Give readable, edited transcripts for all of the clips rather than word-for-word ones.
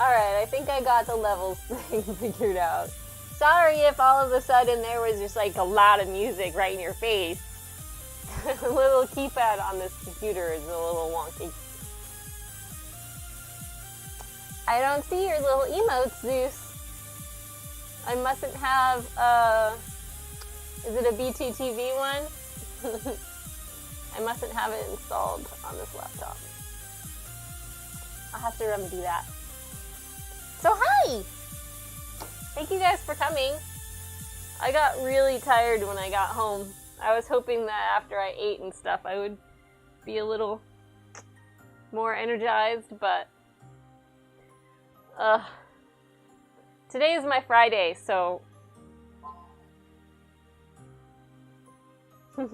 Alright, I think I got the levels thing figured out. Sorry if all of a sudden there was just like a lot of music right in your face. The little keypad on this computer is a little wonky. I don't see your little emotes, Zeus. I mustn't have, is it a BTTV one? I mustn't have it installed on this laptop. I'll have to remedy that. So hi! Thank you guys for coming. I got really tired when I got home. I was hoping that after I ate and stuff I would be a little more energized, but today is my Friday, so my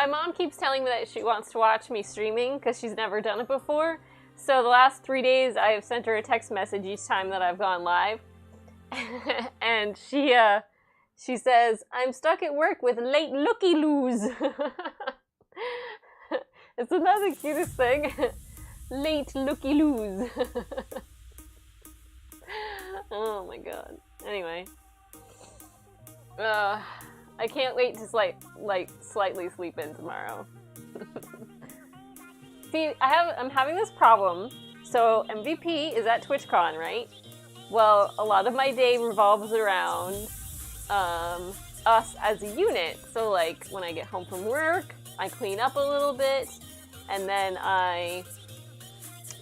mom keeps telling me that she wants to watch me streaming because she's never done it before. So the last 3 days I have sent her a text message each time that I've gone live. And she says, I'm stuck at work with late looky-loos. It's another cutest thing. Late looky-loos. Oh my god. Anyway. I can't wait to slightly sleep in tomorrow. See, I'm having this problem. So MVP is at TwitchCon, right? Well, a lot of my day revolves around us as a unit. So like when I get home from work, I clean up a little bit, and then I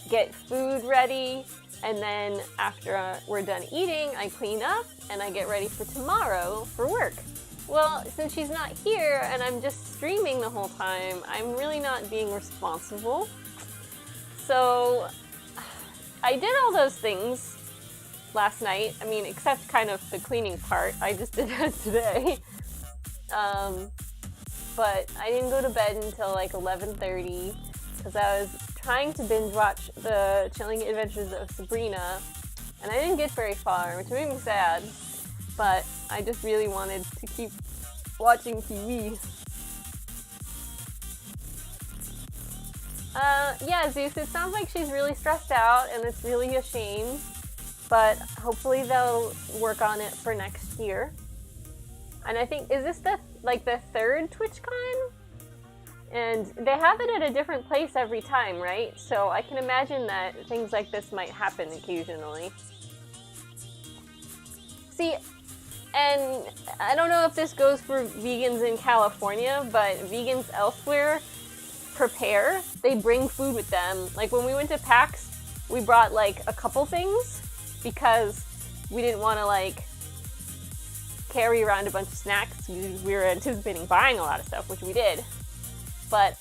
get food ready, and then after we're done eating, I clean up and I get ready for tomorrow for work. Well, since she's not here and I'm just streaming the whole time, I'm really not being responsible. So I did all those things last night. I mean, except kind of the cleaning part. I just did that today. But I didn't go to bed until like 11:30 because I was trying to binge watch the Chilling Adventures of Sabrina, and I didn't get very far, which made me sad. But I just really wanted to keep watching TV. Yeah, Zeus, it sounds like she's really stressed out, and it's really a shame. But hopefully they'll work on it for next year. And I think, is this the third TwitchCon? And they have it at a different place every time, right? So I can imagine that things like this might happen occasionally. See, and I don't know if this goes for vegans in California, but vegans elsewhere prepare. They bring food with them. Like when we went to PAX, we brought like a couple things because we didn't want to like carry around a bunch of snacks. We were anticipating buying a lot of stuff, which we did. But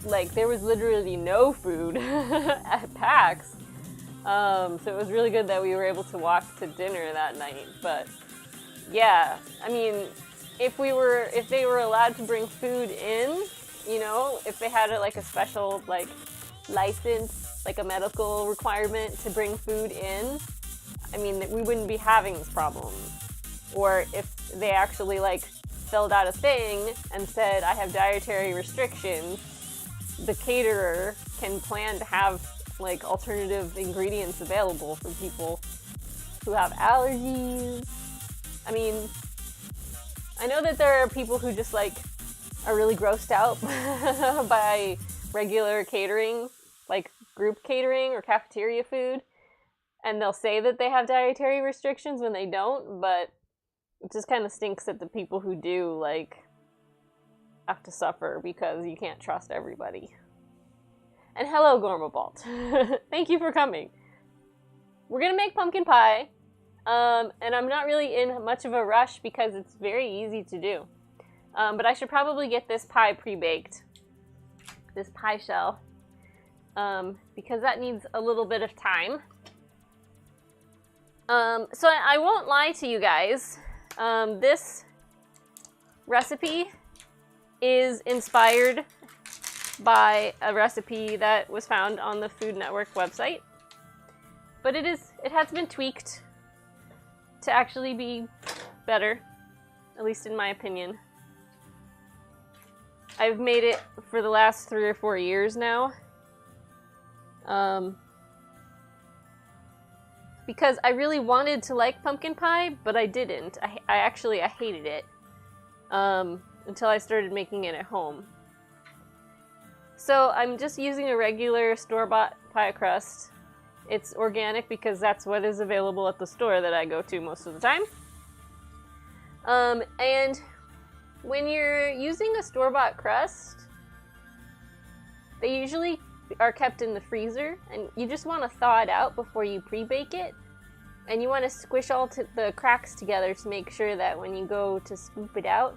like there was literally no food at PAX. So it was really good that we were able to walk to dinner that night. But yeah, I mean, if they were allowed to bring food in, you know, if they had a special like license, like a medical requirement to bring food in, I mean, we wouldn't be having this problem. Or if they actually like filled out a thing and said, I have dietary restrictions, the caterer can plan to have like alternative ingredients available for people who have allergies. I mean, I know that there are people who just like are really grossed out by regular catering, like group catering or cafeteria food, and they'll say that they have dietary restrictions when they don't, but it just kind of stinks that the people who do, like, have to suffer because you can't trust everybody. And hello, Gormabalt. Thank you for coming. We're gonna make pumpkin pie, and I'm not really in much of a rush because it's very easy to do. But I should probably get this pie pre-baked, this pie shell, because that needs a little bit of time. So I won't lie to you guys. This recipe is inspired by a recipe that was found on the Food Network website, but it has been tweaked to actually be better, at least in my opinion. I've made it for the last 3 or 4 years now, Because I really wanted to like pumpkin pie, but I didn't. I hated it until I started making it at home. So I'm just using a regular store-bought pie crust. It's organic because that's what is available at the store that I go to most of the time. And when you're using a store-bought crust, they usually are kept in the freezer, and you just want to thaw it out before you pre-bake it. And you want to squish all the cracks together to make sure that when you go to scoop it out,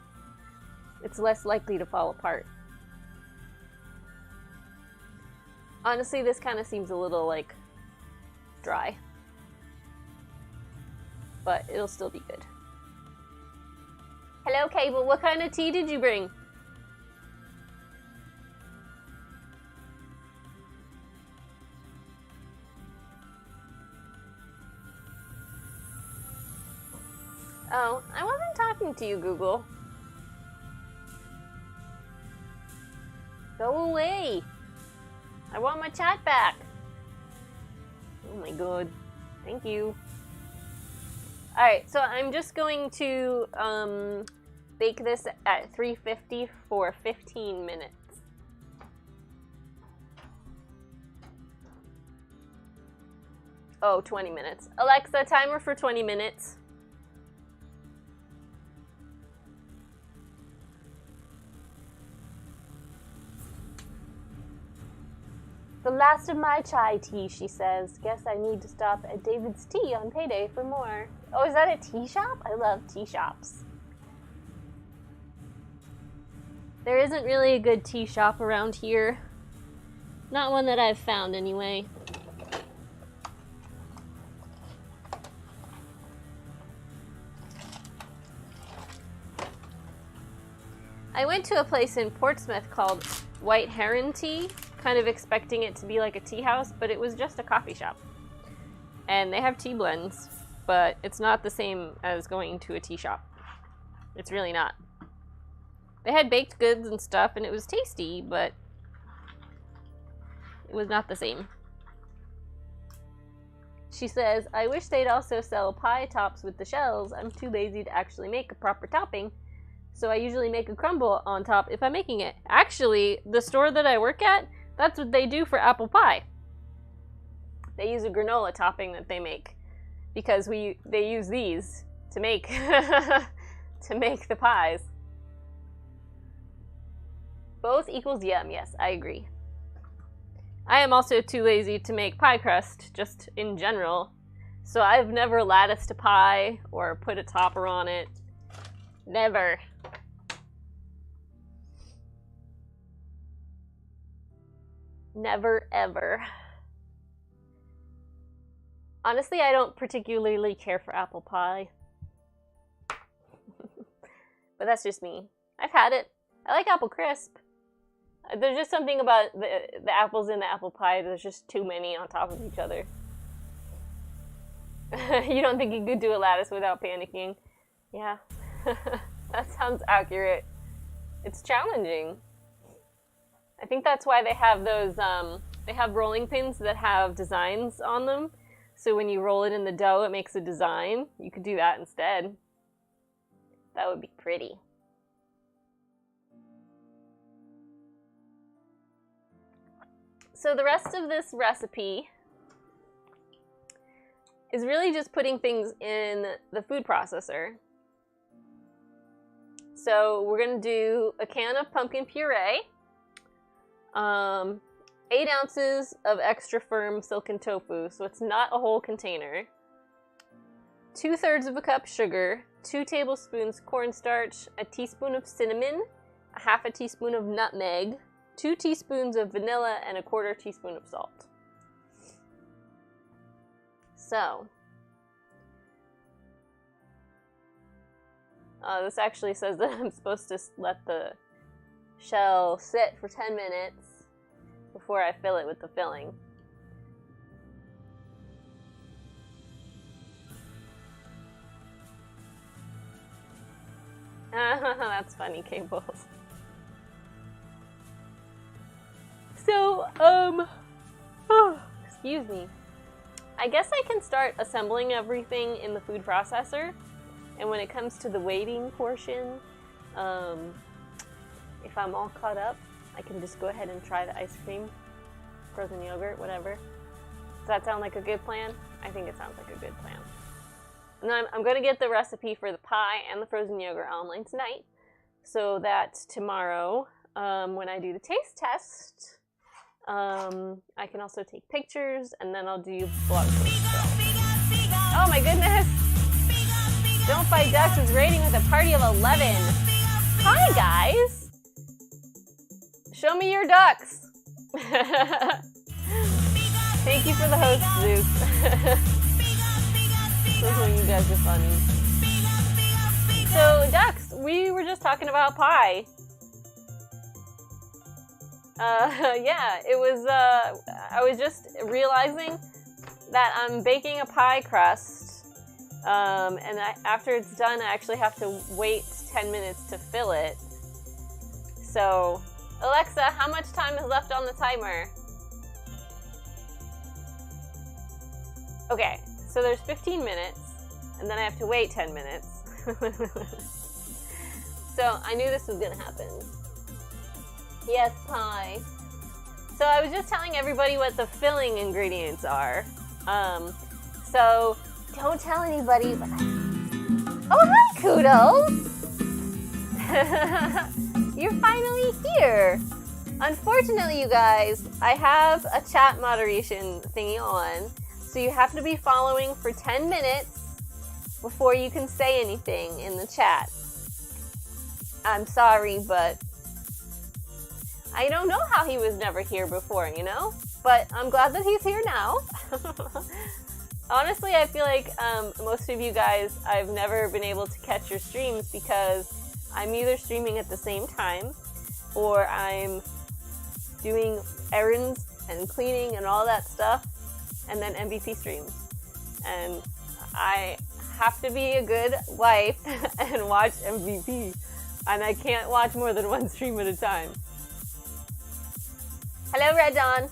it's less likely to fall apart. Honestly, this kind of seems a little, like, dry. But it'll still be good. Hello, Cable. What kind of tea did you bring? Oh, I wasn't talking to you, Google. Go away. I want my chat back. Oh my god. Thank you. Alright, so I'm just going to bake this at 350 for 15 minutes. Oh, 20 minutes. Alexa, timer for 20 minutes. The last of my chai tea, she says. Guess I need to stop at David's Tea on payday for more. Oh, is that a tea shop? I love tea shops. There isn't really a good tea shop around here. Not one that I've found, anyway. I went to a place in Portsmouth called White Heron Tea, kind of expecting it to be like a tea house, but it was just a coffee shop. And they have tea blends, but it's not the same as going to a tea shop. It's really not. They had baked goods and stuff, and it was tasty, but it was not the same. She says, I wish they'd also sell pie tops with the shells. I'm too lazy to actually make a proper topping, so I usually make a crumble on top if I'm making it. Actually, the store that I work at, that's what they do for apple pie. They use a granola topping that they make because they use these to make to make the pies. Both equals yum. Yes, I agree. I am also too lazy to make pie crust, just in general. So I've never latticed a pie or put a topper on it. Never. Never, ever. Honestly, I don't particularly care for apple pie. But that's just me. I've had it. I like apple crisp. There's just something about the apples in the apple pie. There's just too many on top of each other. You don't think you could do a lattice without panicking? Yeah. That sounds accurate. It's challenging. I think that's why they have those, they have rolling pins that have designs on them. So when you roll it in the dough, it makes a design. You could do that instead. That would be pretty. So the rest of this recipe is really just putting things in the food processor. So we're going to do a can of pumpkin puree, 8 ounces of extra firm silken tofu, so it's not a whole container, 2/3 of a cup sugar, 2 tablespoons cornstarch, a teaspoon of cinnamon, a half a teaspoon of nutmeg, 2 teaspoons of vanilla, and a 1/4 teaspoon of salt. So, this actually says that I'm supposed to let the shell sit for 10 minutes before I fill it with the filling. That's funny, Cables. So, Excuse me. I guess I can start assembling everything in the food processor. And when it comes to the waiting portion, if I'm all caught up, I can just go ahead and try the ice cream, frozen yogurt, whatever. Does that sound like a good plan? I think it sounds like a good plan. And then I'm going to get the recipe for the pie and the frozen yogurt online tonight, so that tomorrow, when I do the taste test, I can also take pictures, and then I'll do blog posts. Oh my goodness! Don't Fight Ducks is rating with a party of 11. Hi guys! Show me your ducks! Thank you for the host, Zeus. You guys are funny. So, ducks, we were just talking about pie. Yeah, it was, I was just realizing that I'm baking a pie crust, and after it's done, I actually have to wait 10 minutes to fill it. So, Alexa, how much time is left on the timer? Okay, so there's 15 minutes, and then I have to wait 10 minutes. So I knew this was gonna happen. Yes, pie. So I was just telling everybody what the filling ingredients are. So don't tell anybody, but oh, hi, Kudos! You're finally here. Unfortunately, you guys, I have a chat moderation thingy on, so you have to be following for 10 minutes before you can say anything in the chat. I'm sorry, but I don't know how he was never here before, you know? But I'm glad that he's here now. Honestly, I feel like most of you guys, I've never been able to catch your streams because I'm either streaming at the same time or I'm doing errands and cleaning and all that stuff, and then MVP streams. And I have to be a good wife and watch MVP. And I can't watch more than one stream at a time. Hello, Red Dawn.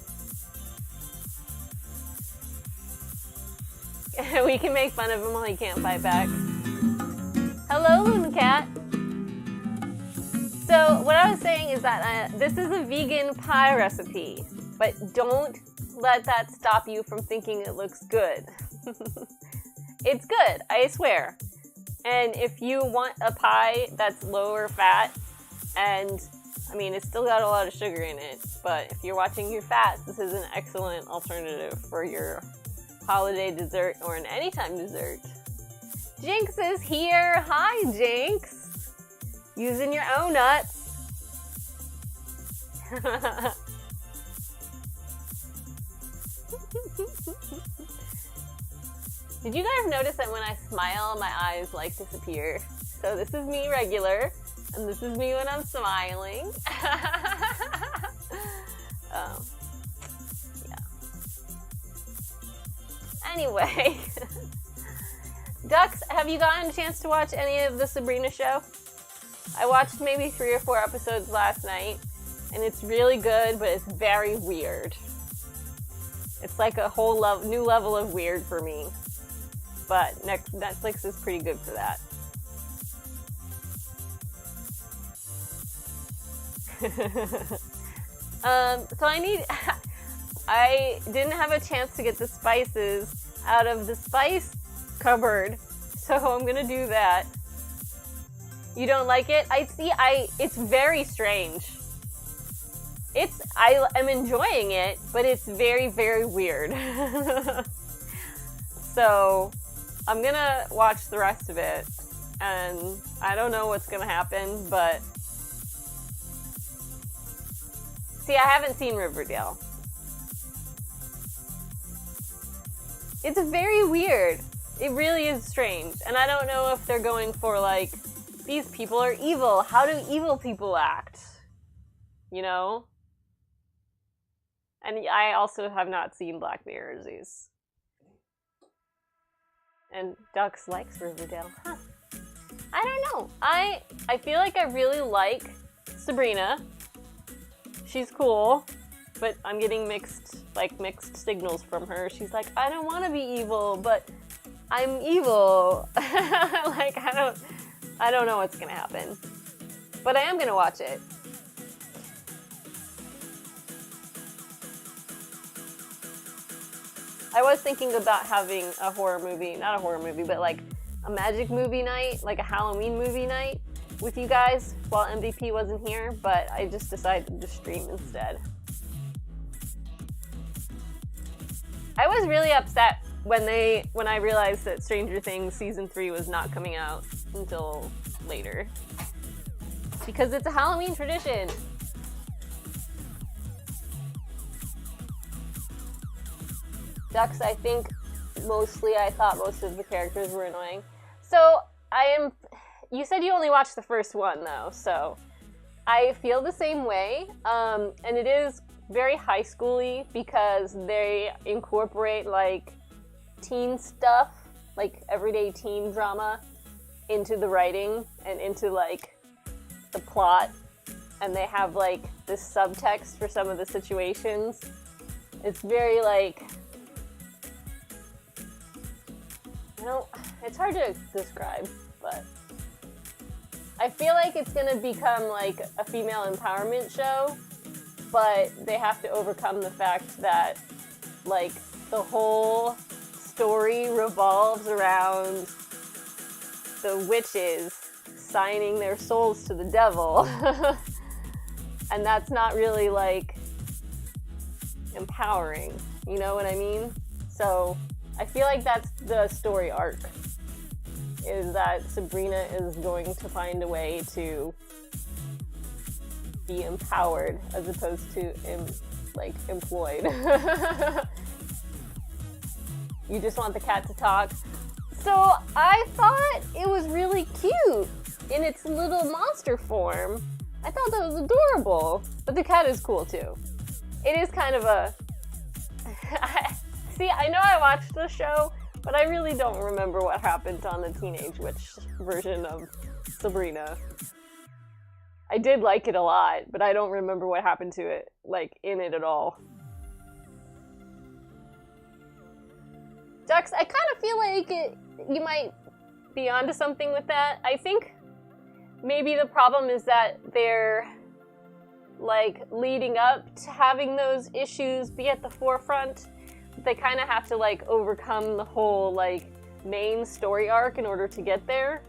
We can make fun of him while he can't fight back. Hello, Luna Cat. So what I was saying is that this is a vegan pie recipe, but don't let that stop you from thinking it looks good. It's good, I swear. And if you want a pie that's lower fat, and I mean, it's still got a lot of sugar in it, but if you're watching your fats, this is an excellent alternative for your holiday dessert or an anytime dessert. Jinx is here. Hi, Jinx. Using your own nuts. Did you guys notice that when I smile, my eyes like disappear? So this is me regular, and this is me when I'm smiling. Yeah. Anyway, Ducks, have you gotten a chance to watch any of the Sabrina show? I watched maybe 3 or 4 episodes last night, and it's really good, but it's very weird. It's like a whole new level of weird for me. But Netflix is pretty good for that. So I didn't have a chance to get the spices out of the spice cupboard, so I'm gonna do that. You don't like it? It's very strange. I am enjoying it, but it's very, very weird. So I'm gonna watch the rest of it, and I don't know what's gonna happen, but see, I haven't seen Riverdale. It's very weird. It really is strange, and I don't know if they're going for, like, these people are evil. How do evil people act? You know? And I also have not seen Black Mirror, Zeus. And Ducks likes Riverdale. Huh. I don't know. I feel like I really like Sabrina. She's cool. but I'm getting mixed signals from her. She's like, I don't want to be evil, but I'm evil. Like, I don't know what's gonna happen. But I am gonna watch it. I was thinking about having a horror movie, not a horror movie, but like a magic movie night, like a Halloween movie night with you guys while MVP wasn't here, but I just decided to stream instead. I was really upset when I realized that Stranger Things season 3 was not coming out until later. Because it's a Halloween tradition. Ducks, I think I thought most of the characters were annoying. So you said you only watched the first one though, so I feel the same way. And it is very high school-y because they incorporate like teen stuff, like everyday teen drama into the writing and into like the plot. And they have like this subtext for some of the situations. It's very like, it's hard to describe, but I feel like it's gonna become like a female empowerment show, but they have to overcome the fact that like the whole story revolves around the witches signing their souls to the devil. And that's not really like empowering, you know what I mean? So I feel like that's the story arc, is that Sabrina is going to find a way to be empowered as opposed to employed. You just want the cat to talk. So I thought it was really cute in its little monster form. I thought that was adorable, but the cat is cool too. It is kind of a... See, I know I watched the show, but I really don't remember what happened on the Teenage Witch version of Sabrina. I did like it a lot, but I don't remember what happened to it, like, in it at all. Dux, I kind of feel like you might be onto something with that. I think maybe the problem is that they're, like, leading up to having those issues be at the forefront. They kind of have to, like, overcome the whole, like, main story arc in order to get there.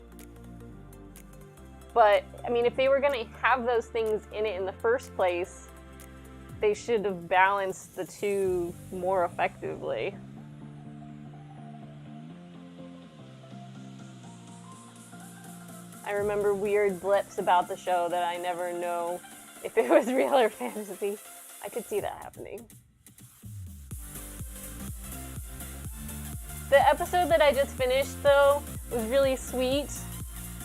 But, I mean, if they were going to have those things in it in the first place, they should have balanced the two more effectively. I remember weird blips about the show that I never know if it was real or fantasy. I could see that happening. The episode that I just finished, though, was really sweet,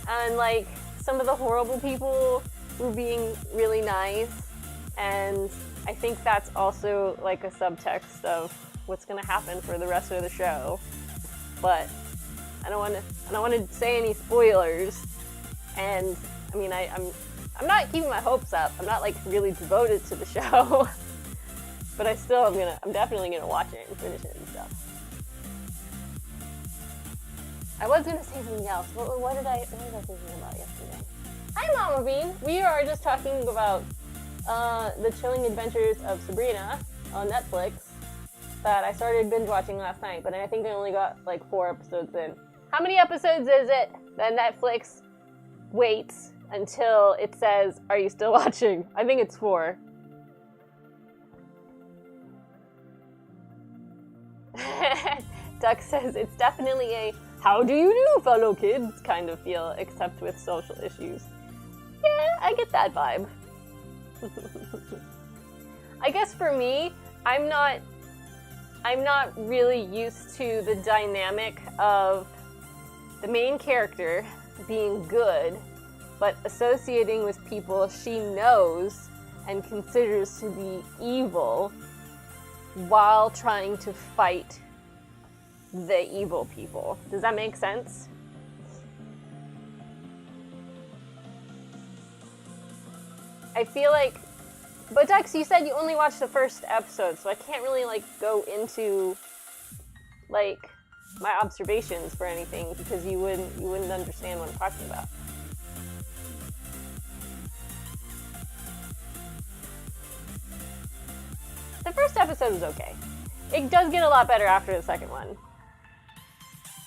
and, like, some of the horrible people were being really nice, and I think that's also, like, a subtext of what's gonna happen for the rest of the show. But I don't want to say any spoilers, and I mean, I'm not keeping my hopes up. I'm not, like, really devoted to the show, but I'm definitely gonna watch it and finish it and stuff. I was gonna say something else. What was I thinking about yesterday? Hi, Mama Bean! We are just talking about the chilling adventures of Sabrina on Netflix that I started binge watching last night, but I think I only got like 4 episodes in. How many episodes is it that Netflix waits until it says, "Are you still watching?" I think it's 4. Duck says it's definitely a "how do you do, fellow kids" kind of feel, except with social issues. Yeah, I get that vibe. I guess for me, I'm not really used to the dynamic of the main character being good, but associating with people she knows and considers to be evil while trying to fight the evil people. Does that make sense? I feel like But Dex, you said you only watched the first episode, so I can't really, like, go into, like, my observations for anything because you wouldn't understand what I'm talking about. The first episode was okay. It does get a lot better after the second one.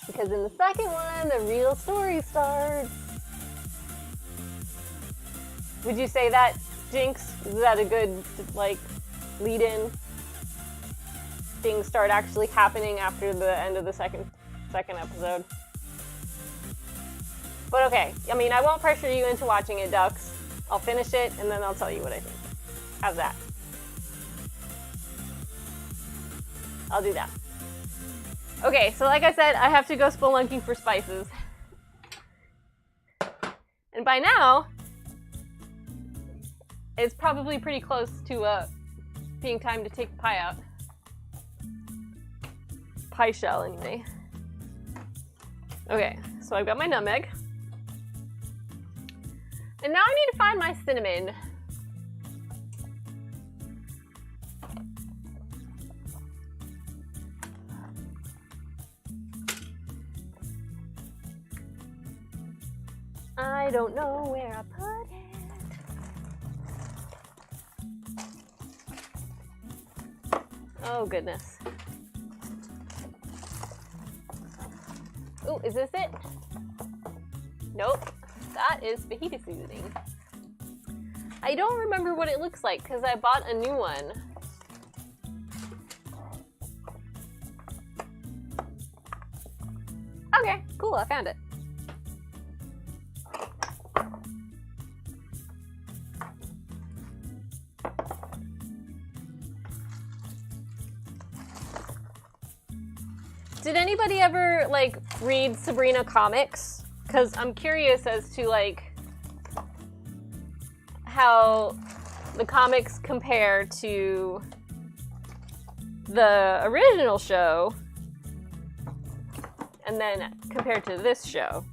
Because in the second one, the real story starts. Would you say that, Jinx? Is that a good, like, lead-in? Things start actually happening after the end of the second episode. But okay, I mean, I won't pressure you into watching it, Ducks. I'll finish it, and then I'll tell you what I think. How's that? I'll do that. Okay, so like I said, I have to go spelunking for spices. And by now, it's probably pretty close to being time to take the pie out. Pie shell, anyway. Okay, so I've got my nutmeg. And now I need to find my cinnamon. I don't know where I put it. Oh, goodness. Ooh, is this it? Nope. That is fajita seasoning. I don't remember what it looks like because I bought a new one. Okay, cool, I found it. Did anybody ever, like, read Sabrina comics? Because I'm curious as to, like, how the comics compare to the original show and then compared to this show.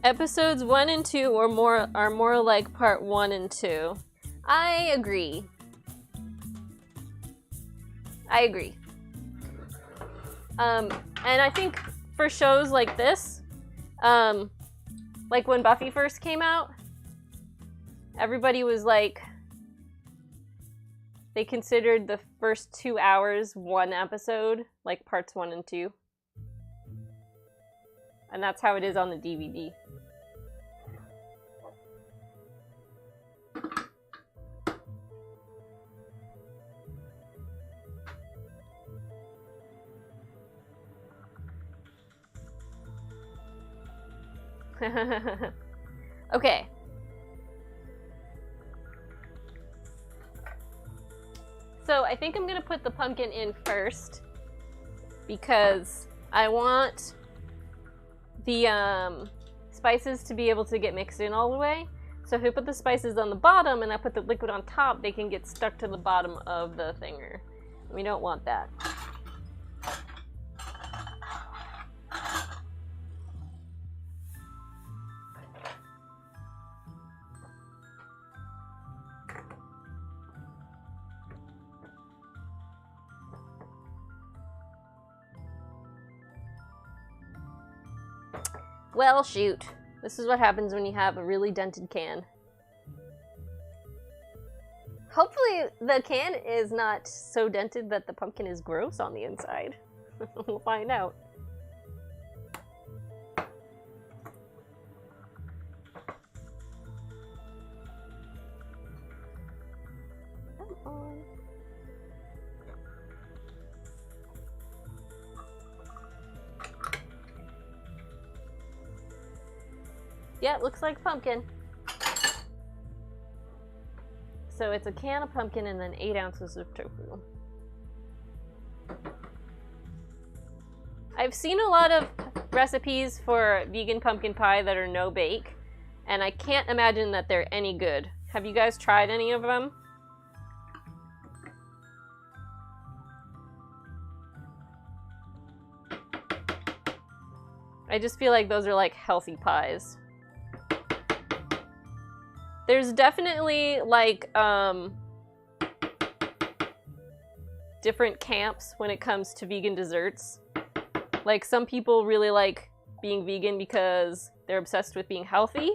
Episodes 1 and 2 are more like part 1 and 2. I agree. And I think for shows like this, like when Buffy first came out, everybody was like, they considered the first 2 hours one episode, like parts 1 and 2. And that's how it is on the DVD. Okay. So I think I'm gonna put the pumpkin in first because I want the spices to be able to get mixed in all the way. So if I put the spices on the bottom and I put the liquid on top, they can get stuck to the bottom of the thinger. We don't want that. Well, shoot. This is what happens when you have a really dented can. Hopefully the can is not so dented that the pumpkin is gross on the inside. We'll find out. Come on. Yeah, it looks like pumpkin. So it's a can of pumpkin and then 8 ounces of tofu. I've seen a lot of recipes for vegan pumpkin pie that are no bake, and I can't imagine that they're any good. Have you guys tried any of them? I just feel like those are like healthy pies. There's definitely like different camps when it comes to vegan desserts. Like some people really like being vegan because they're obsessed with being healthy.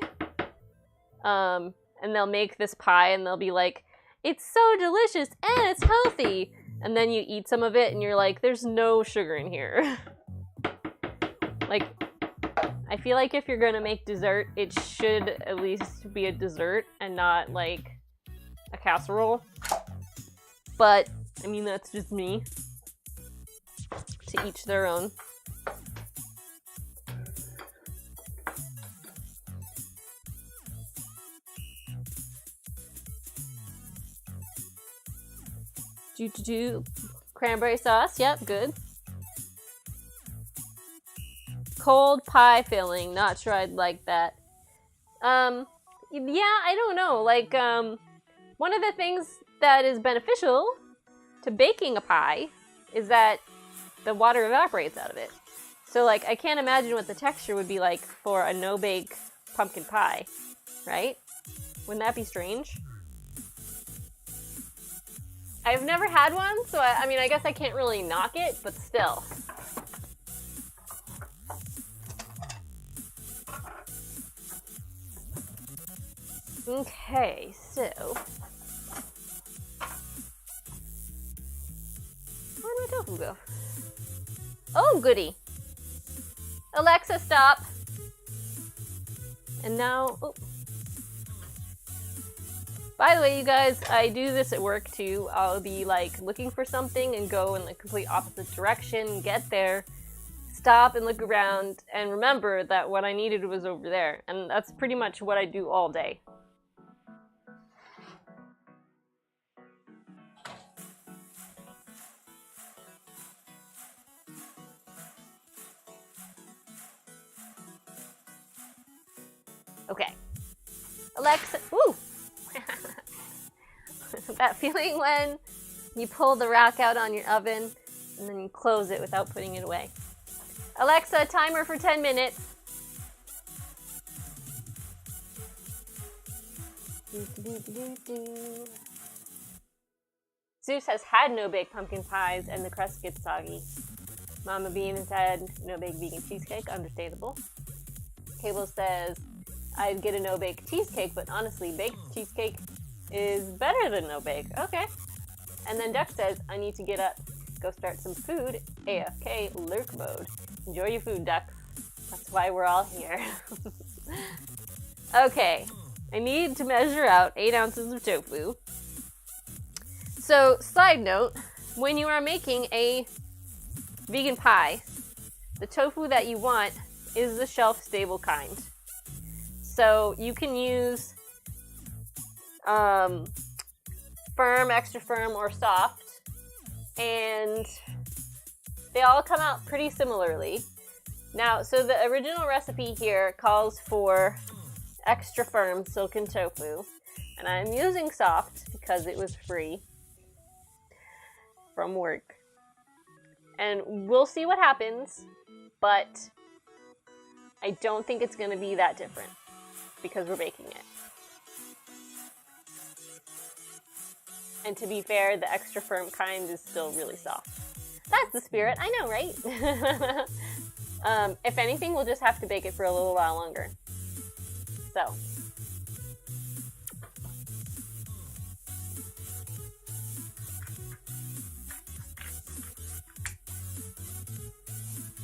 And they'll make this pie and they'll be like, it's so delicious and it's healthy. And then you eat some of it and you're like, there's no sugar in here. Like, I feel like if you're gonna make dessert, it should at least be a dessert and not like a casserole. But, I mean, that's just me. To each their own. Cranberry sauce, yep, good. Cold pie filling, not sure I'd like that. Yeah, I don't know. Like, one of the things that is beneficial to baking a pie is that the water evaporates out of it. So, like, I can't imagine what the texture would be like for a no-bake pumpkin pie, right? Wouldn't that be strange? I've never had one, so I mean, I guess I can't really knock it, but still. Okay, so... where'd my tofu go? Oh, goody! Alexa, stop! And now... oh. By the way, you guys, I do this at work too. I'll be like looking for something and go in the complete opposite direction, get there, stop and look around, and remember that what I needed was over there. And that's pretty much what I do all day. Okay. Alexa, woo! That feeling when you pull the rack out on your oven and then you close it without putting it away. Alexa, timer for 10 minutes. Zeus has had no-bake pumpkin pies and the crust gets soggy. Mama Bean has had no-bake vegan cheesecake, understandable. Cable says, I'd get a no-bake cheesecake, but honestly, baked cheesecake is better than no-bake. Okay. And then Duck says, I need to get up, go start some food, AFK, lurk mode. Enjoy your food, Duck. That's why we're all here. Okay. I need to measure out 8 ounces of tofu. So, side note, when you are making a vegan pie, the tofu that you want is the shelf-stable kind. So you can use firm, extra firm, or soft, and they all come out pretty similarly. Now, so the original recipe here calls for extra firm silken tofu, and I'm using soft because it was free from work. And we'll see what happens, but I don't think it's going to be that different because we're baking it. And to be fair, the extra firm kind is still really soft. That's the spirit, I know, right? If anything, we'll just have to bake it for a little while longer. So.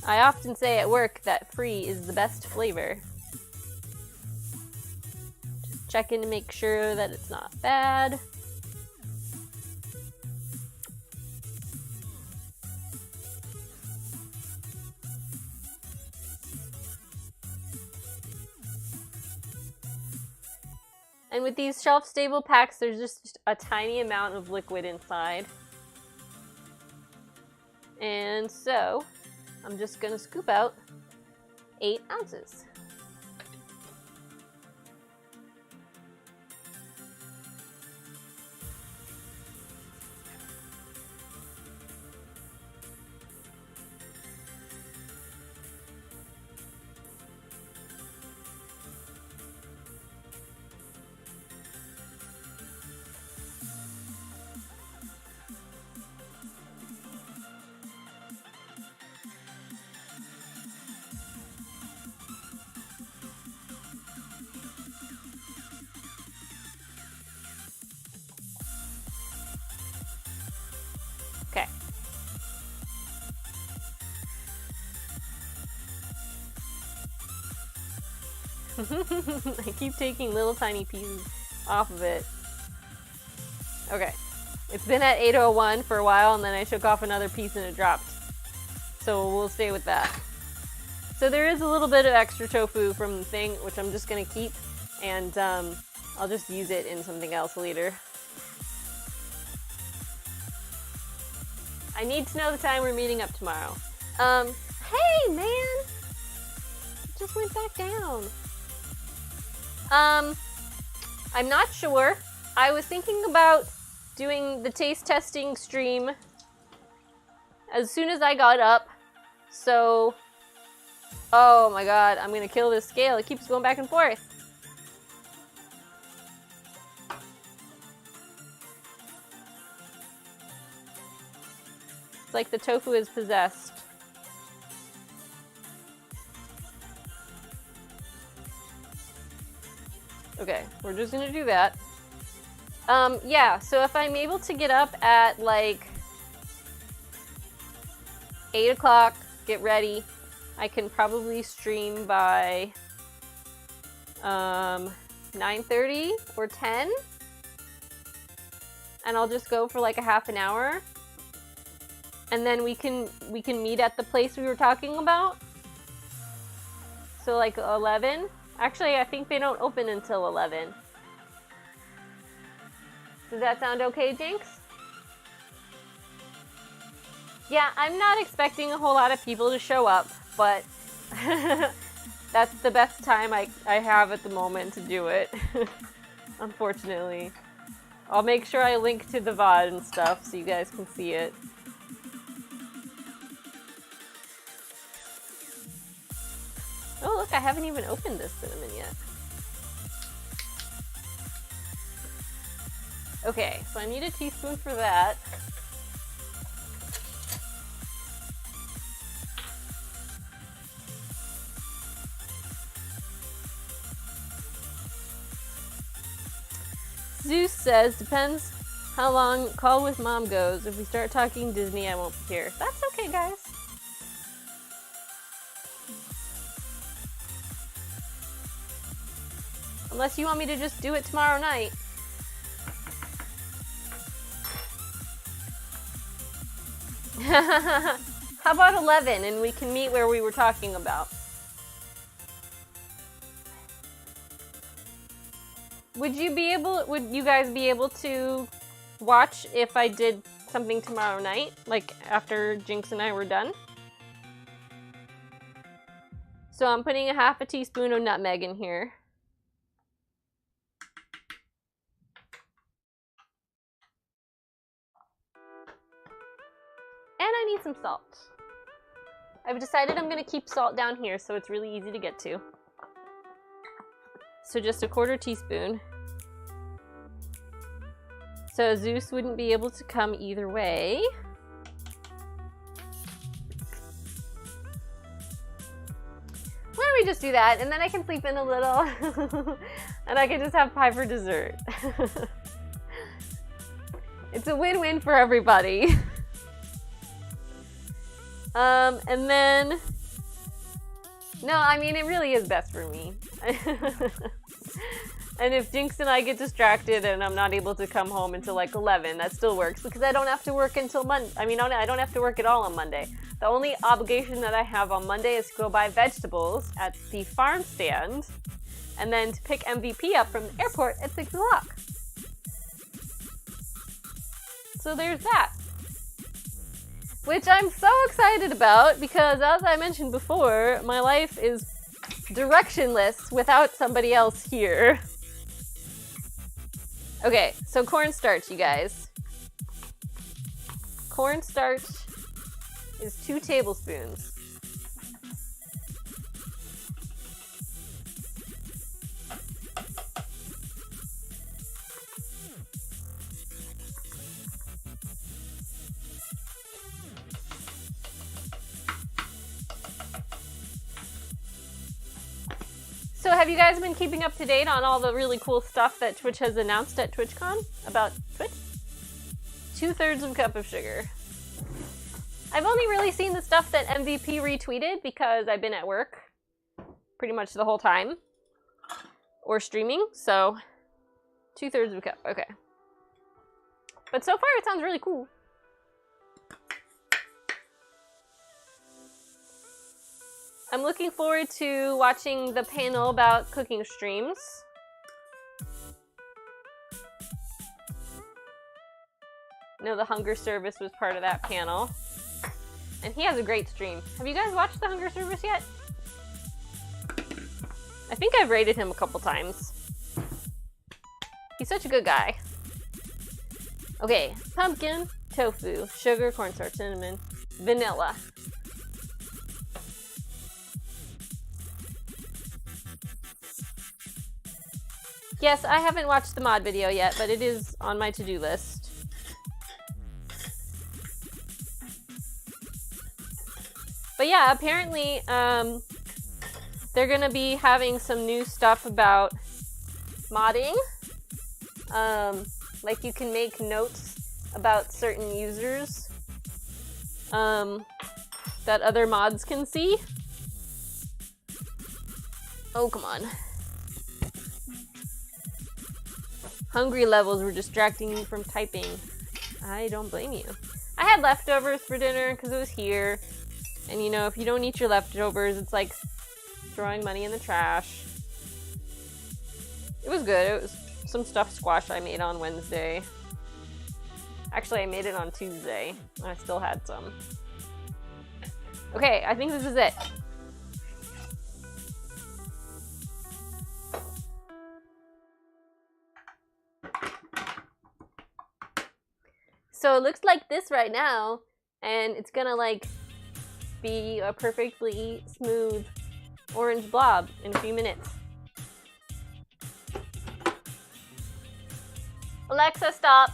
I often say at work that free is the best flavor. Just checking to make sure that it's not bad. And with these shelf-stable packs, there's just a tiny amount of liquid inside. And so, I'm just gonna scoop out 8 ounces. I keep taking little tiny pieces off of it. Okay. It's been at 801 for a while, and then I took off another piece and it dropped. So we'll stay with that. So there is a little bit of extra tofu from the thing, which I'm just going to keep, and I'll just use it in something else later. I need to know the time we're meeting up tomorrow. Hey, man! It just went back down. I'm not sure. I was thinking about doing the taste testing stream as soon as I got up. So, oh my god, I'm gonna kill this scale. It keeps going back and forth. It's like the tofu is possessed. Okay, we're just gonna do that. Yeah, so if I'm able to get up at like 8 o'clock, get ready, I can probably stream by 9:30 or 10, and I'll just go for like a half an hour, and then we can meet at the place we were talking about. So like 11. Actually, I think they don't open until 11. Does that sound okay, Jinx? Yeah, I'm not expecting a whole lot of people to show up, but that's the best time I have at the moment to do it. Unfortunately. I'll make sure I link to the VOD and stuff so you guys can see it. Oh, look, I haven't even opened this cinnamon yet. Okay, so I need a teaspoon for that. Zeus says, depends how long Call with Mom goes. If we start talking Disney, I won't be here. That's okay, guys. Unless you want me to just do it tomorrow night. How about 11 and we can meet where we were talking about? Would you guys be able to watch if I did something tomorrow night? Like after Jinx and I were done? So I'm putting a half a teaspoon of nutmeg in here. And I need some salt. I've decided I'm gonna keep salt down here so it's really easy to get to. So just a quarter teaspoon. So Zeus wouldn't be able to come either way. Why don't we just do that, and then I can sleep in a little, and I can just have pie for dessert. It's a win-win for everybody. And then, no, I mean, it really is best for me. And if Jinx and I get distracted and I'm not able to come home until like 11, that still works because I don't have to work until Monday. I mean, I don't have to work at all on Monday. The only obligation that I have on Monday is to go buy vegetables at the farm stand and then to pick MVP up from the airport at 6 o'clock. So there's that. Which I'm so excited about because, as I mentioned before, my life is directionless without somebody else here. Okay, so cornstarch, you guys. Cornstarch is 2 tablespoons. So have you guys been keeping up to date on all the really cool stuff that Twitch has announced at TwitchCon about Twitch? 2/3 of a cup of sugar. I've only really seen the stuff that MVP retweeted because I've been at work pretty much the whole time. or streaming, so 2/3 of a cup. Okay. But so far it sounds really cool. I'm looking forward to watching the panel about cooking streams. No, the Hunger Service was part of that panel. And he has a great stream. Have you guys watched the Hunger Service yet? I think I've rated him a couple times. He's such a good guy. Okay, pumpkin, tofu, sugar, cornstarch, cinnamon, vanilla. Yes, I haven't watched the mod video yet, but it is on my to-do list. But yeah, apparently, they're gonna be having some new stuff about modding. Like you can make notes about certain users that other mods can see. Oh, come on. Hungry levels were distracting me from typing. I don't blame you. I had leftovers for dinner because it was here. And you know, if you don't eat your leftovers, it's like throwing money in the trash. It was good. It was some stuffed squash I made on Wednesday. Actually, I made it on Tuesday. And I still had some. Okay, I think this is it. So it looks like this right now, and it's gonna like be a perfectly smooth orange blob in a few minutes. Alexa, stop.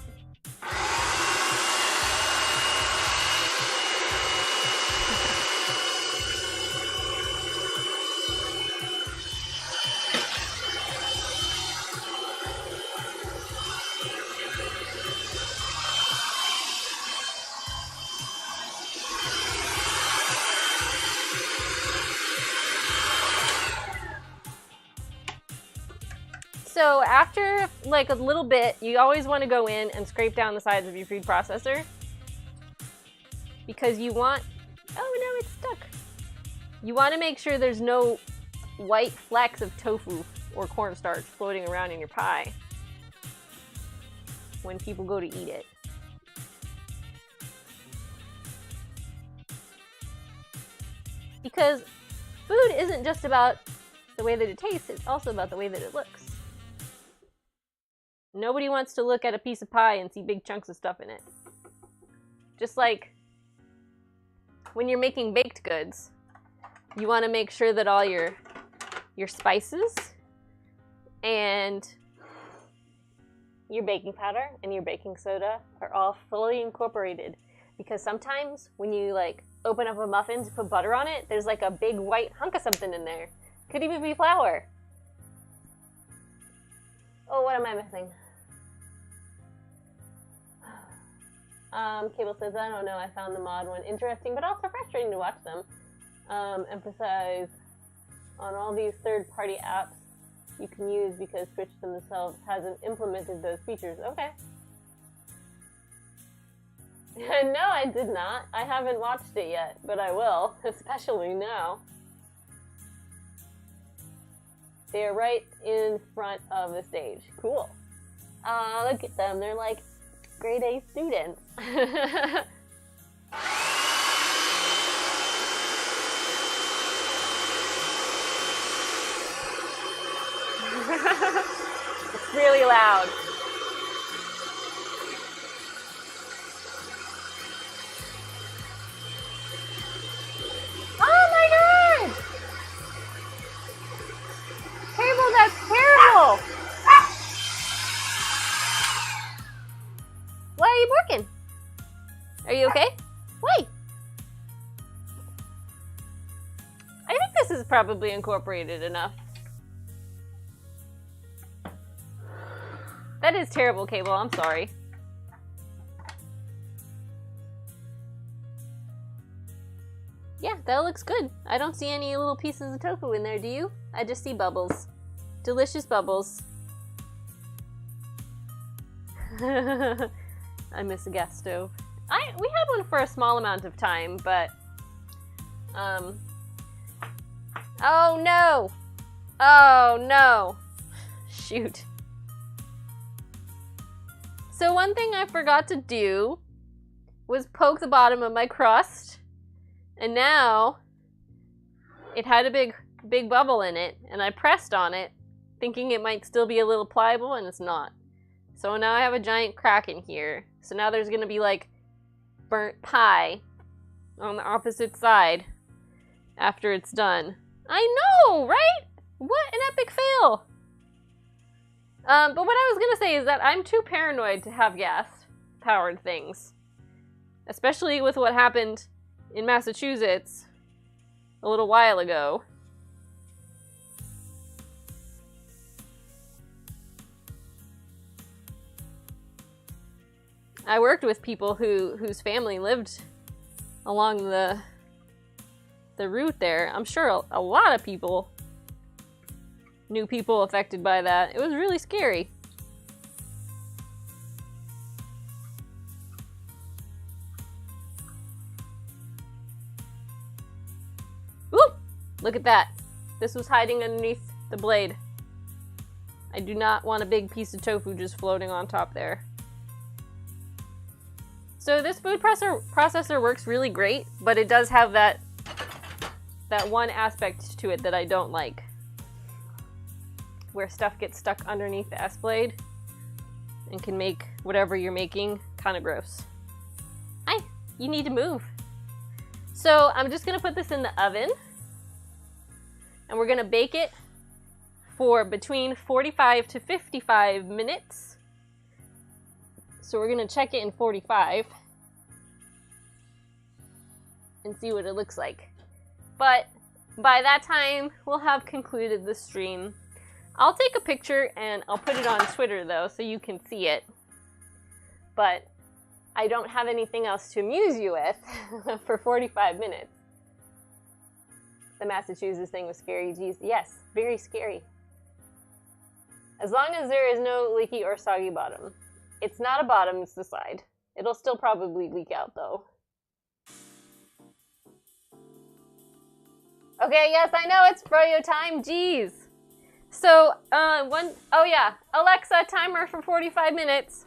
So after like a little bit, you always want to go in and scrape down the sides of your food processor because you want, oh no, it's stuck. You want to make sure there's no white flecks of tofu or cornstarch floating around in your pie when people go to eat it. Because food isn't just about the way that it tastes, it's also about the way that it looks. Nobody wants to look at a piece of pie and see big chunks of stuff in it. Just like when you're making baked goods, you want to make sure that all your spices and your baking powder and your baking soda are all fully incorporated. Because sometimes when you like open up a muffin to put butter on it, there's like a big white hunk of something in there. Could even be flour. Oh, what am I missing? Cable says, I don't know, I found the mod one interesting, but also frustrating to watch them. Emphasize on all these third-party apps you can use because Twitch themselves hasn't implemented those features. Okay. No, I did not. I haven't watched it yet, but I will, especially now. They are right in front of the stage. Cool. Look at them. They're like grade A students. It's really loud. Oh my god! Cable, that's terrible! Why are you barking? Are you okay? Wait! I think this is probably incorporated enough. That is terrible, Cable. I'm sorry. Yeah, that looks good. I don't see any little pieces of tofu in there, do you? I just see bubbles. Delicious bubbles. I miss a gas stove. We had one for a small amount of time, but oh no! Oh no! Shoot. So one thing I forgot to do was poke the bottom of my crust, and now it had a big bubble in it, and I pressed on it thinking it might still be a little pliable, and it's not. So now I have a giant crack in here. So now there's gonna be like burnt pie on the opposite side after it's done. I know, right? What an epic fail! But what I was gonna say is that I'm too paranoid to have gas-powered things. Especially with what happened in Massachusetts a little while ago. I worked with people whose family lived along the route there. I'm sure a lot of people knew people affected by that. It was really scary. Whoop! Look at that. This was hiding underneath the blade. I do not want a big piece of tofu just floating on top there. So this food processor works really great, but it does have that one aspect to it that I don't like. Where stuff gets stuck underneath the S-blade and can make whatever you're making kind of gross. You need to move. So I'm just gonna put this in the oven, and we're gonna bake it for between 45 to 55 minutes. So we're gonna check it in 45 and see what it looks like. But by that time, we'll have concluded the stream. I'll take a picture and I'll put it on Twitter though, so you can see it. But I don't have anything else to amuse you with for 45 minutes. The Massachusetts thing was scary, geez. Yes, very scary. As long as there is no leaky or soggy bottom. It's not a bottom, it's the side. It'll still probably leak out though. Okay, yes, I know it's Froyo time, jeez. So, oh yeah, Alexa, timer for 45 minutes.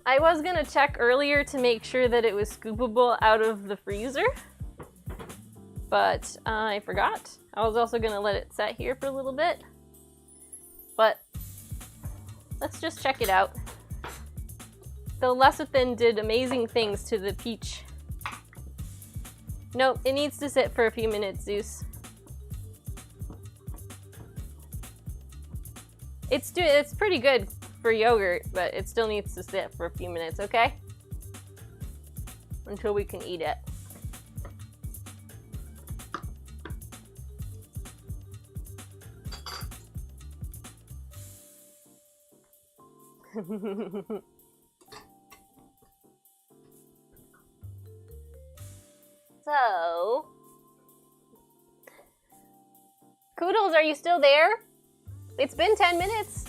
I was gonna check earlier to make sure that it was scoopable out of the freezer, but I forgot. I was also gonna let it set here for a little bit, but let's just check it out. The lecithin did amazing things to the peach. Nope, it needs to sit for a few minutes, Zeus. It's pretty good for yogurt, but it still needs to sit for a few minutes, okay? Until we can eat it. So, Koodles, are you still there? It's been 10 minutes.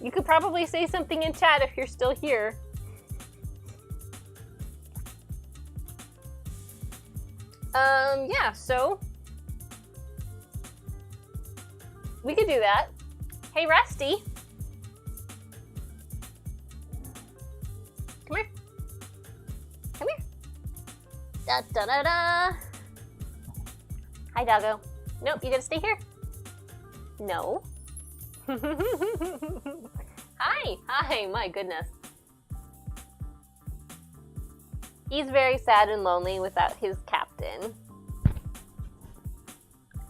You could probably say something in chat if you're still here. Yeah, so we could do that. Hey, Rusty. Come here. Come here. Da da da da. Hi, doggo. Nope, you gotta stay here. No. Hi, my goodness. He's very sad and lonely without his captain.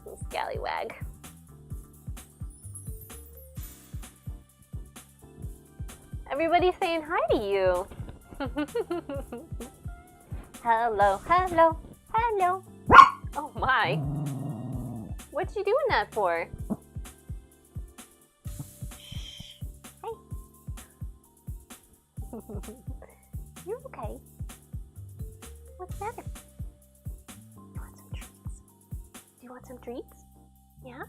His scallywag. Everybody's saying hi to you. Hello, hello, hello. Oh my. What you doing that for? Hey. You're okay. What's the matter? You want some treats? Do you want some treats? Yeah?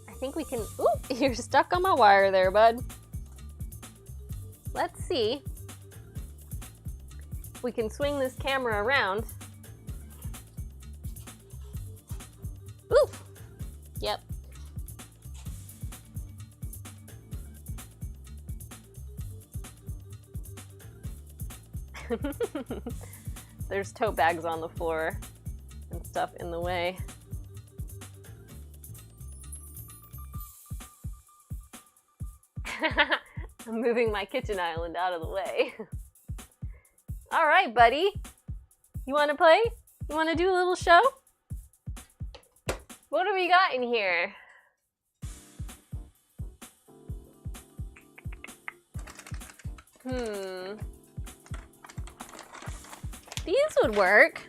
I think we can... Ooh, you're stuck on my wire there, bud. Let's see if we can swing this camera around. Ooh! Yep. There's tote bags on the floor and stuff in the way. I'm moving my kitchen island out of the way. All right, buddy. You want to play? You want to do a little show? What do we got in here? These would work.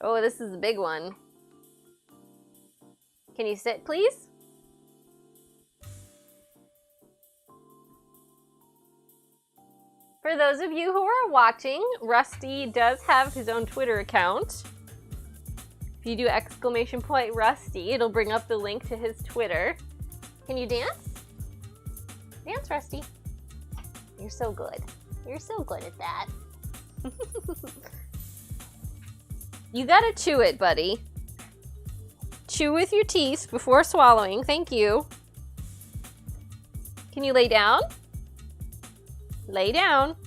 Oh, this is a big one. Can you sit, please? For those of you who are watching, Rusty does have his own Twitter account. If you do !Rusty, it'll bring up the link to his Twitter. Can you dance? Dance, Rusty. You're so good. You're so good at that. You gotta chew it, buddy. Chew with your teeth before swallowing. Thank you. Can you lay down? Lay down.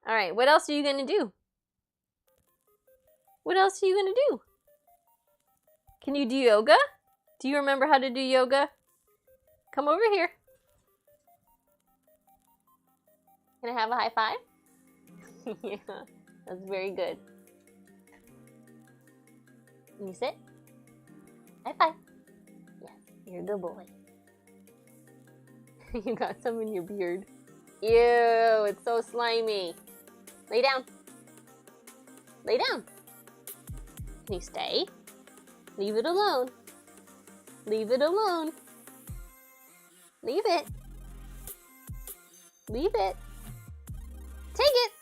All right, what else are you gonna do? What else are you gonna do? Can you do yoga? Do you remember how to do yoga? Come over here. Can I have a high five? Yeah, that's very good. Can you sit? High five. Yes, you're a good boy. You got some in your beard. Ew, it's so slimy. Lay down. Lay down. Can you stay? Leave it alone. Leave it alone. Leave it. Leave it. Take it.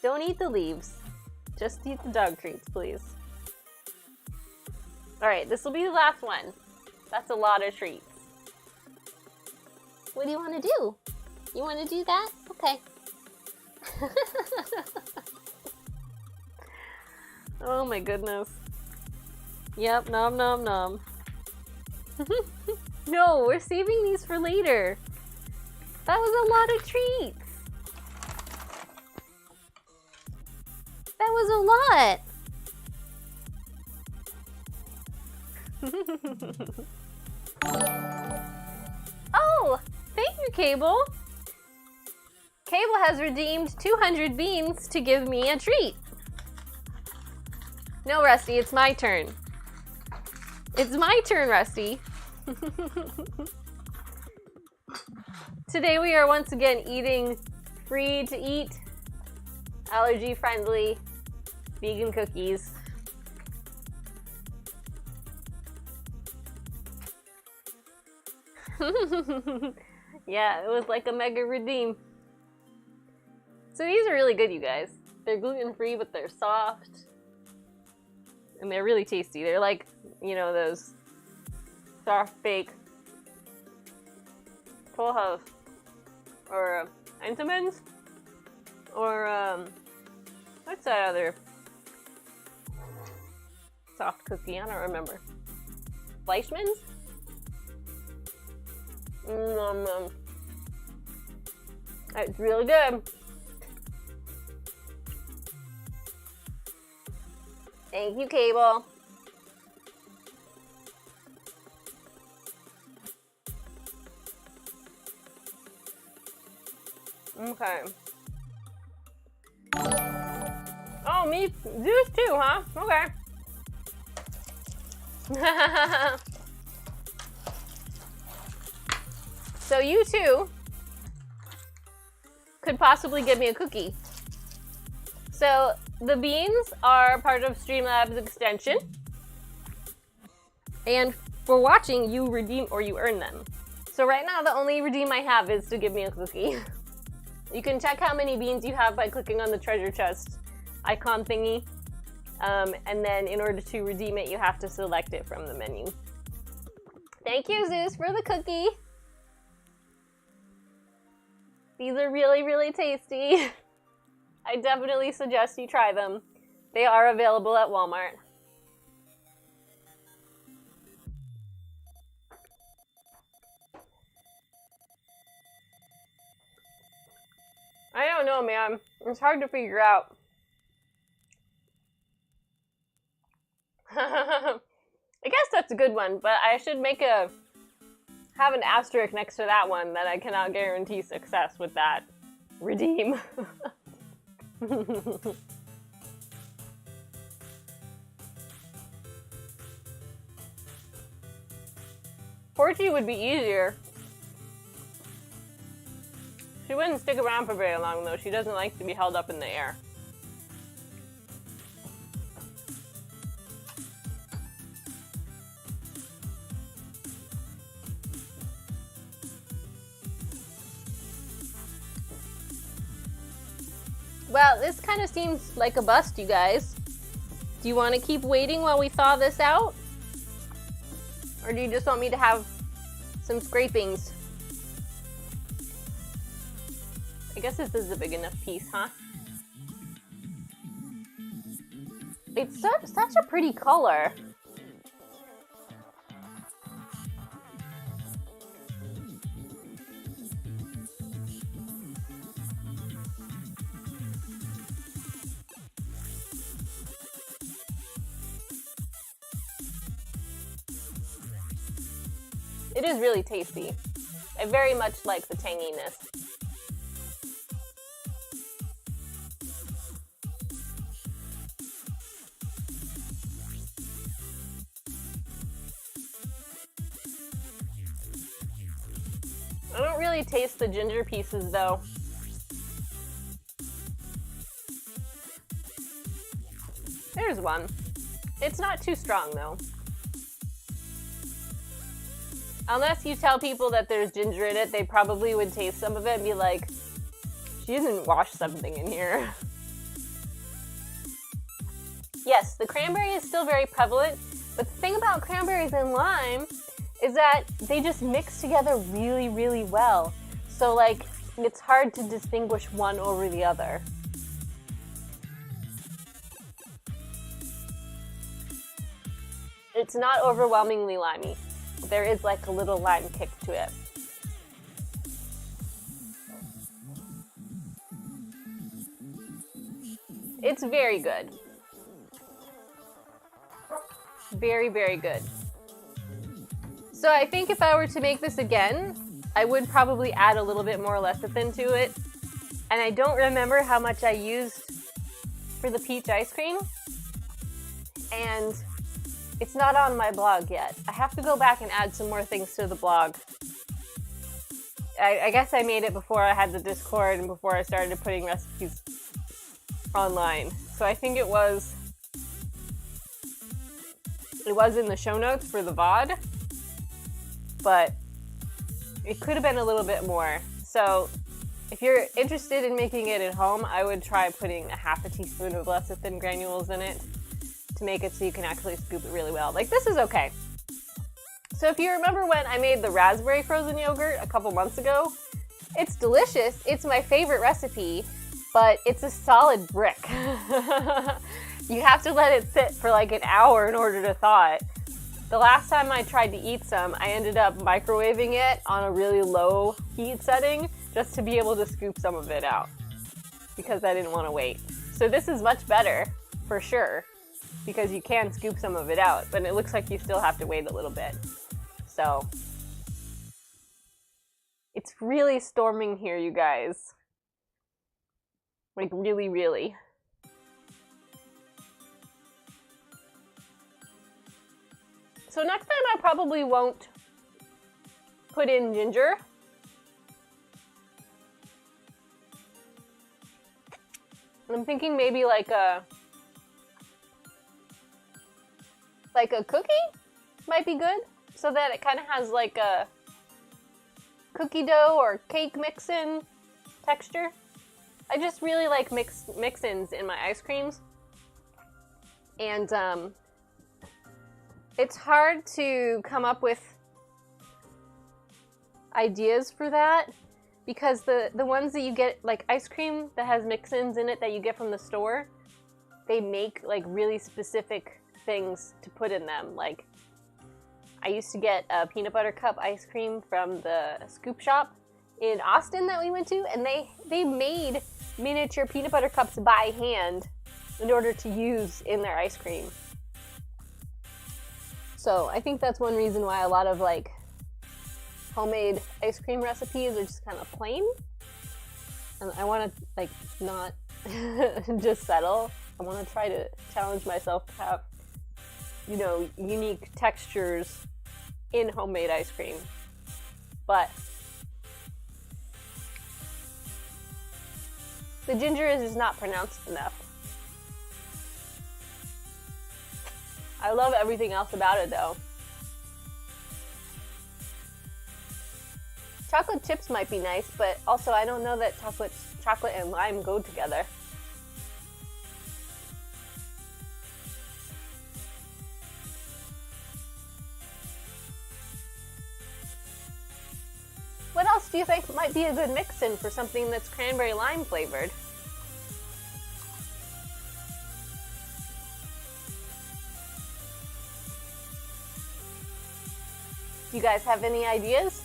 Don't eat the leaves. Just eat the dog treats, please. All right, this will be the last one. That's a lot of treats. What do you want to do? You want to do that? Okay. Oh my goodness. Yep, nom nom nom. No, we're saving these for later. That was a lot of treats. That was a lot. Oh, thank you, Cable. Cable has redeemed 200 beans to give me a treat. No, Rusty, it's my turn. It's my turn, Rusty. Today we are once again eating free to eat, allergy friendly, vegan cookies. Yeah, it was like a mega redeem. So these are really good, you guys. They're gluten-free, but they're soft. And they're really tasty. They're like, you know, those soft bake Toll House or Entenmann's or what's that other soft cookie? I don't remember. Fleischmann's? It's really good. Thank you, Cable. Okay. Oh, me juice too, huh? Okay. So you too could possibly give me a cookie. So the beans are part of Streamlabs extension. And for watching, you redeem or you earn them. So right now, the only redeem I have is to give me a cookie. You can check how many beans you have by clicking on the treasure chest icon thingy. And then in order to redeem it, you have to select it from the menu. Thank you, Zeus, for the cookie. These are really, really tasty. I definitely suggest you try them. They are available at Walmart. I don't know, man. It's hard to figure out. I guess that's a good one, but I should have an asterisk next to that one that I cannot guarantee success with that redeem. Porgy would be easier. She wouldn't stick around for very long, though. She doesn't like to be held up in the air. Well, this kind of seems like a bust, you guys. Do you want to keep waiting while we thaw this out? Or do you just want me to have some scrapings? I guess this is a big enough piece, huh? It's such a pretty color. It is really tasty. I very much like the tanginess. I don't really taste the ginger pieces though. There's one. It's not too strong though. Unless you tell people that there's ginger in it, they probably would taste some of it and be like, she didn't wash something in here. Yes, the cranberry is still very prevalent, but the thing about cranberries and lime is that they just mix together really, really well. So like, it's hard to distinguish one over the other. It's not overwhelmingly limey. There is like a little lime kick to it. It's very good. Very, very good. So I think if I were to make this again, I would probably add a little bit more lecithin to it. And I don't remember how much I used for the peach ice cream. And it's not on my blog yet. I have to go back and add some more things to the blog. I guess I made it before I had the Discord and before I started putting recipes online. So I think it was in the show notes for the VOD, but it could have been a little bit more. So if you're interested in making it at home, I would try putting a half a teaspoon of lecithin granules in it to make it so you can actually scoop it really well. Like, this is okay. So if you remember when I made the raspberry frozen yogurt a couple months ago, it's delicious. It's my favorite recipe, but it's a solid brick. You have to let it sit for like an hour in order to thaw it. The last time I tried to eat some, I ended up microwaving it on a really low heat setting just to be able to scoop some of it out because I didn't want to wait. So this is much better, for sure, because you can scoop some of it out, but it looks like you still have to wait a little bit. So it's really storming here, you guys. Like, really, really. So next time I probably won't put in ginger. thinking maybe like a cookie might be good, so that it kind of has like a cookie dough or cake mix-in texture. I just really like mix-ins in my ice creams. And it's hard to come up with ideas for that because the ones that you get, like ice cream that has mix-ins in it that you get from the store, they make like really specific things to put in them. Like I used to get a peanut butter cup ice cream from the scoop shop in Austin that we went to, and they made miniature peanut butter cups by hand in order to use in their ice cream. So I think that's one reason why a lot of like homemade ice cream recipes are just kind of plain. And I want to like not just settle. I want to try to challenge myself to have, you know, unique textures in homemade ice cream. But the ginger is just not pronounced enough. I love everything else about it though. Chocolate chips might be nice, but also I don't know that chocolate and lime go together. What else do you think might be a good mix-in for something that's cranberry lime flavored? Do you guys have any ideas?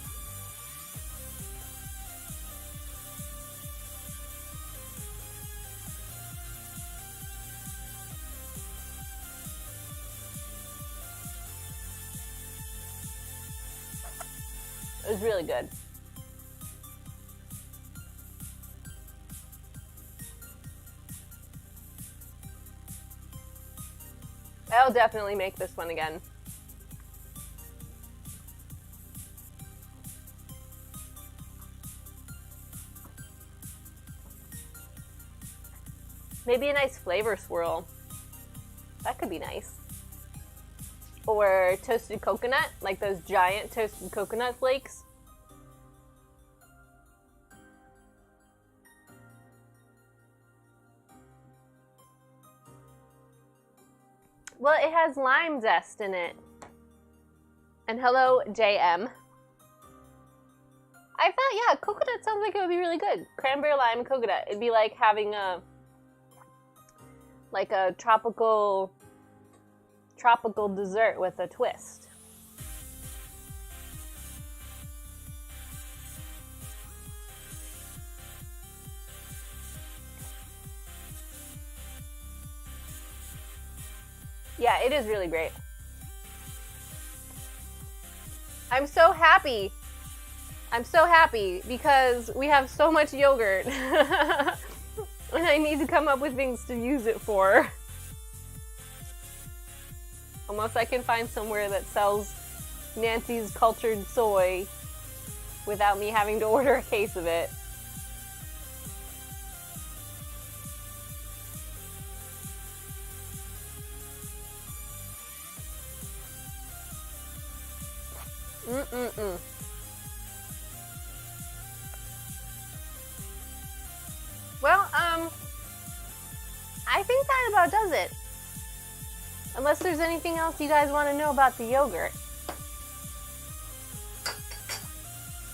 It was really good. I'll definitely make this one again. Maybe a nice flavor swirl. That could be nice. Or toasted coconut, like those giant toasted coconut flakes. Well, it has lime zest in it. And hello, JM. I thought, yeah, coconut sounds like it would be really good. Cranberry lime coconut. It'd be like having a tropical dessert with a twist. Yeah, it is really great. I'm so happy. I'm so happy because we have so much yogurt. And I need to come up with things to use it for. Unless I can find somewhere that sells Nancy's cultured soy without me having to order a case of it. Well, I think that about does it. Unless there's anything else you guys want to know about the yogurt.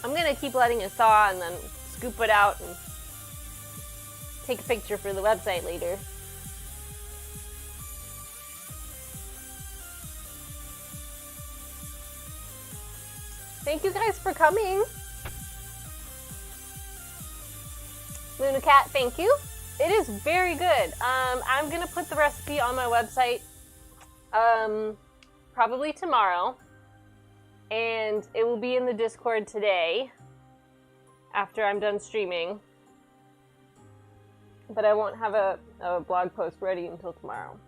I'm gonna keep letting it thaw and then scoop it out and take a picture for the website later. Thank you guys for coming. Luna Cat, thank you. It is very good. I'm gonna put the recipe on my website probably tomorrow, and it will be in the Discord today after I'm done streaming, but I won't have a blog post ready until tomorrow.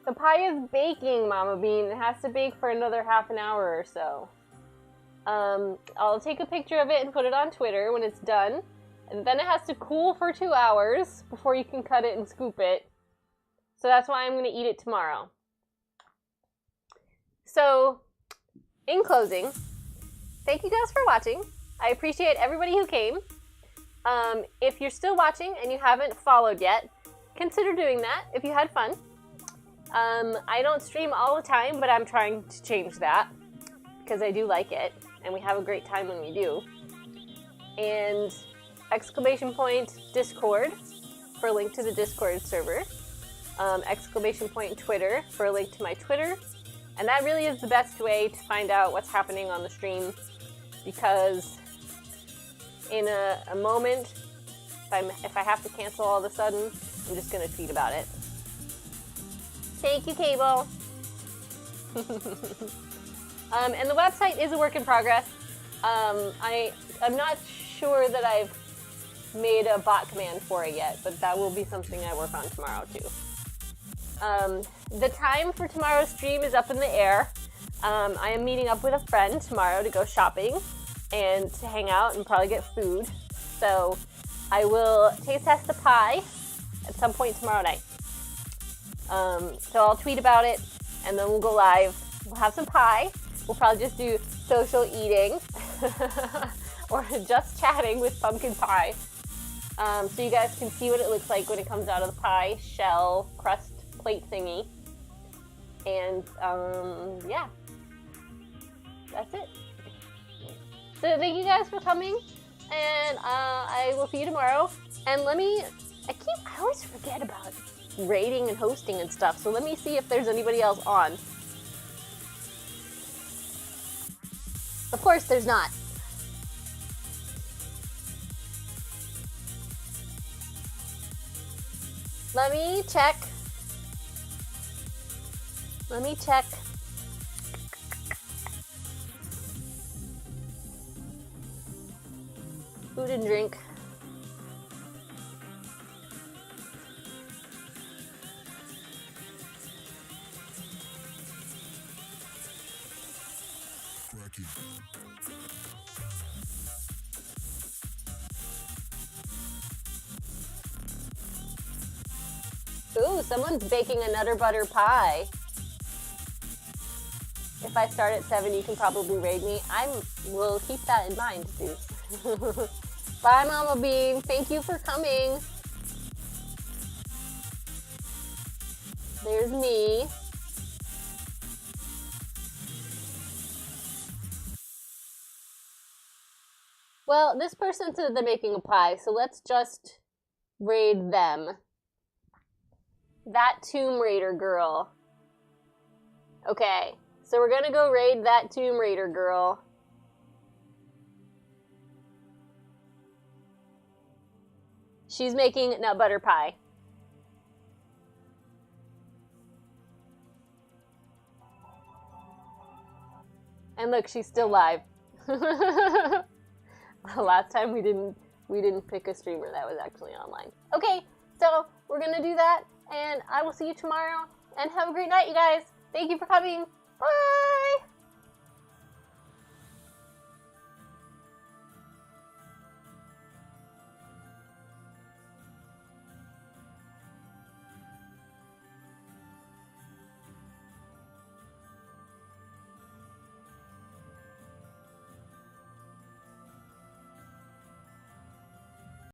The pie is baking, Mama Bean. It has to bake for another half an hour or so. I'll take a picture of it and put it on Twitter when it's done, And then it has to cool for 2 hours before you can cut it and scoop it. So that's why I'm going to eat it tomorrow. So, in closing, thank you guys for watching. I appreciate everybody who came. If you're still watching and you haven't followed yet, consider doing that if you had fun. I don't stream all the time, but I'm trying to change that because I do like it, and we have a great time when we do. And exclamation point Discord for a link to the Discord server. Exclamation point Twitter for a link to my Twitter. And that really is the best way to find out what's happening on the stream, because in a moment, if I have to cancel all of a sudden, I'm just going to tweet about it. Thank you, Cable. And the website is a work in progress. I'm not sure that I've made a bot command for it yet, but that will be something I work on tomorrow too. The time for tomorrow's stream is up in the air. I am meeting up with a friend tomorrow to go shopping and to hang out and probably get food. So I will taste test the pie at some point tomorrow night. So I'll tweet about it, and then we'll go live. We'll have some pie. We'll probably just do social eating or just chatting with pumpkin pie. So you guys can see what it looks like when it comes out of the pie shell crust plate thingy. And yeah, that's it. So thank you guys for coming, and I will see you tomorrow. And I always forget about rating and hosting and stuff, so let me see if there's anybody else on. Of course there's not. Let me check. Food and drink. Ooh, someone's baking a nutter butter pie. If I start at 7, you can probably raid me. I will keep that in mind, dude. Bye, Mama Bean. Thank you for coming. There's me. Well, this person said they're making a pie, so let's just raid them. That Tomb Raider girl. Okay, so we're gonna go raid that Tomb Raider girl. She's making nut butter pie. And look, she's still live. Last time we didn't pick a streamer that was actually online. Okay, so we're gonna do that, and I will see you tomorrow. And have a great night, you guys. Thank you for coming. Bye!